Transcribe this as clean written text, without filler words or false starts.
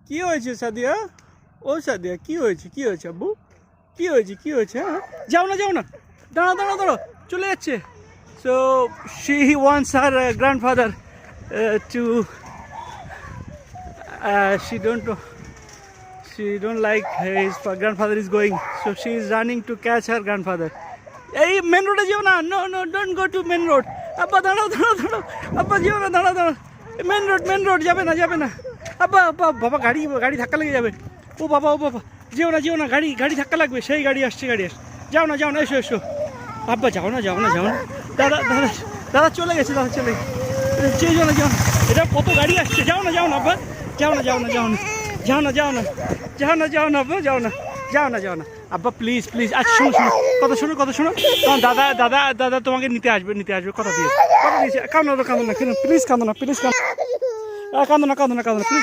কি হয়েছে সাদিয়া? ও সাদিয়া, কি হয়েছে, কি হয়েছে আব্বু? কি হয়েছে, কি হয়েছে? হ্যাঁ, যাও না, যাও না, দাঁড়াও, দাঁড়াও, দাঁড়াও, চলে যাচ্ছে। So she wants her grandfather to she don't like his grandfather is going, so she is running to catch her grandfather. এই মেন রোডে যেও না, no no, don't go to main road. আব্বা দাঁড়াও, দাঁড়াও, দাঁড়াও, আব্বা যেও না, দাঁড়াও, দাঁড়াও, মেন রোড যাবে না, যাবে না। আব্বা আব্বা, বাবা গাড়ি ধাক্কা লেগে যাবে। ও বাবা, ও বাবা, যেও না, যেও না, গাড়ি ধাক্কা লাগবে। সেই গাড়ি আসছে, যাও না, যাও না, এসো, এসো। আব্বা যাও না, যাও না, যাও না। দাদা দাদা দাদা চলে গেছে, দাদা চলে গেছে। যেও না, যাও না, এটা কত গাড়ি আসছে। যাও না, যাও না আব্বা, যাও না, যাও না, যাও না, যাও না, যাও না, যাও না, যাও না আব্বা, যাও না, যাও না, যাও না আব্বা, প্লিজ প্লিজ। আচ্ছা শোনো, শোনো, কথা শোনো। দাদা দাদা দাদা তোমাকে নিতে আসবে, কথা দিয়েছে। কাঁদো না, প্লিজ কাঁদো না, প্লিজ কাঁদো না, প্লিজ।